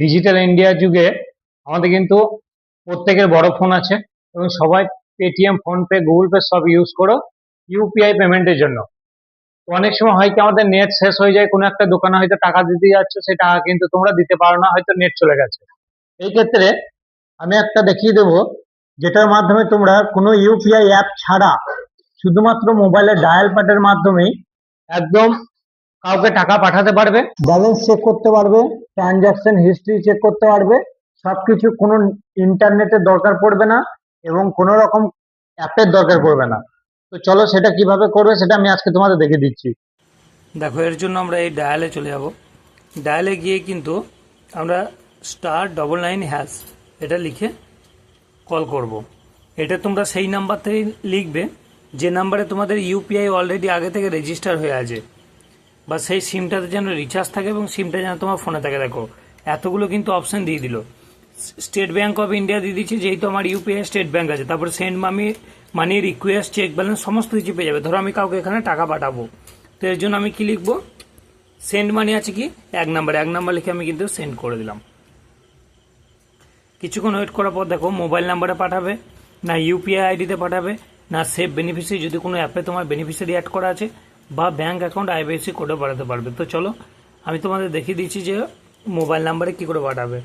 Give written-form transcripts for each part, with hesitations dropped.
Digital India যুগে আমাদের কিন্তু প্রত্যেকের বড় ফোন আছে এবং সবাই পেটিএম, ফোনপে, গুগল পে সব ইউজ করো ইউপিআই পেমেন্টের জন্য। তো অনেক সময় হয় কি আমাদের নেট শেষ হয়ে যায়, কোনো একটা দোকানে হয়তো টাকা দিতে যাচ্ছ, সেই টাকা কিন্তু তোমরা দিতে পারো না, হয়তো নেট চলে গেছে। এই ক্ষেত্রে আমি একটা দেখিয়ে দেবো যেটার মাধ্যমে তোমরা কোনো ইউপিআই অ্যাপ ছাড়া শুধুমাত্র মোবাইলের ডায়াল প্যাডের মাধ্যমেই একদম কাউকে টাকা পাঠাতে পারবে, ব্যালেন্স চেক করতে পারবে, ট্রানজাকশন হিস্ট্রি চেক করতে পারবে, সবকিছু। কোনো ইন্টারনেটের দরকার পড়বে না এবং কোনো রকম অ্যাপের দরকার পড়বে না। তো চলো সেটা কিভাবে করবে সেটা আমি আজকে তোমাদের দেখিয়ে দিচ্ছি। দেখো, এর জন্য আমরা এই ডায়ালে চলে যাব। ডায়ালে গিয়ে কিন্তু আমরা *99# এটা লিখে কল করব। এটা তোমরা সেই নাম্বার থেকে লিখবে যে নাম্বারে তোমাদের ইউপিআই অলরেডি আগে থেকে রেজিস্টার হয়ে আছে, বা সেই সিমটাতে যেন রিচার্জ থাকে এবং সিমটা যেন তোমার ফোনে থাকে। দেখো, এতগুলো কিন্তু অপশন দিয়ে দিল। স্টেট ব্যাঙ্ক অফ ইন্ডিয়া দিয়ে দিচ্ছি, যেহেতু আমার ইউপিআই স্টেট ব্যাঙ্ক আছে। তারপরে send money request, check balance সমস্ত কিছু পেয়ে যাবে। ধরো আমি কাউকে এখানে টাকা পাঠাবো, তো এর জন্য আমি কি লিখবো? সেন্ড মানি আছে কি 1 নাম্বার লিখে আমি কিন্তু সেন্ড করে দিলাম। কিছুক্ষণ ওয়েট করার পর দেখো মোবাইল নাম্বারে পাঠাবে না ইউপিআই আইডিতে পাঠাবে না সেভ বেনিফিশিয়ারি, যদি কোনো অ্যাপে তোমার বেনিফিশিয়ারি অ্যাড করা আছে, বা ব্যাঙ্ক অ্যাকাউন্ট আইবিআইসি কোডে পাঠাতে পারবে। তো চলো আমি তোমাদের দেখিয়ে দিচ্ছি যে মোবাইল নাম্বারে কি করে পাঠাবে।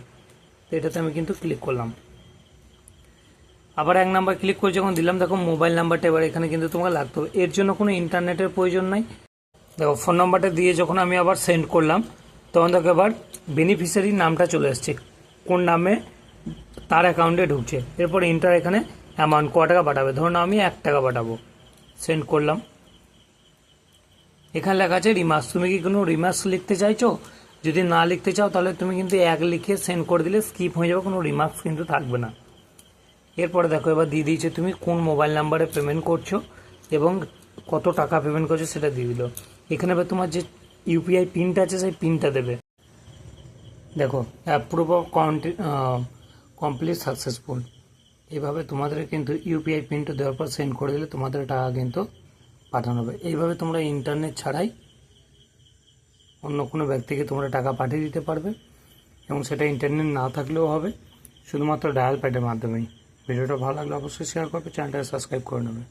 তো এটাতে আমি কিন্তু ক্লিক করলাম, আবার 1 নাম্বার ক্লিক করে যখন দিলাম, দেখো মোবাইল নাম্বারটা এবার এখানে কিন্তু তোমাকে লাগতে হবে। এর জন্য কোনো ইন্টারনেটের প্রয়োজন নাই। দেখো ফোন নাম্বারটা দিয়ে যখন আমি আবার সেন্ড করলাম, তখন দেখো এবার বেনিফিশিয়ারির নামটা চলে আসছে, কোন নামে তার অ্যাকাউন্টে ঢুকছে। এরপর ইন্টার এখানে অ্যামাউন্ট, ক টাকা পাঠাবে। ধরুন আমি 1 টাকা পাঠাবো, সেন্ড করলাম। এখানে লেখা আছে রিমার্কস। তুমি কি কোনো রিমার্কস লিখতে চাইছো? যদি না লিখতে চাও তাহলে তুমি কিন্তু 1 লিখে সেন্ড করে দিলে স্কিপ হয়ে যাবে, কোনো রিমার্কস কিন্তু থাকবে না। এরপরে দেখো এবার দিয়ে দিয়েছে তুমি কোন মোবাইল নাম্বারে পেমেন্ট করছো এবং কত টাকা পেমেন্ট করছো সেটা দিয়ে দিল। এখানে এবার তোমার যে ইউপিআই পিনটা আছে সেই পিনটা দেবে। দেখো অ্যাপ্রুভ অফ কমপ্লিট সাকসেসফুল। এইভাবে তোমাদের কিন্তু ইউপিআই পিনটা দেওয়ার পর সেন্ড করে দিলে তোমাদের টাকা কিন্তু পাঠানো হবে। এইভাবে তোমরা ইন্টারনেট ছাড়াই অন্য কোনো ব্যক্তিকে তোমরা টাকা পাঠিয়ে দিতে পারবে, এবং সেটা ইন্টারনেট না থাকলেও হবে, শুধুমাত্র ডায়াল প্যাডের মাধ্যমেই। ভিডিওটা ভালো লাগলে অবশ্যই শেয়ার করবে, চ্যানেলটা সাবস্ক্রাইব করে নেবে।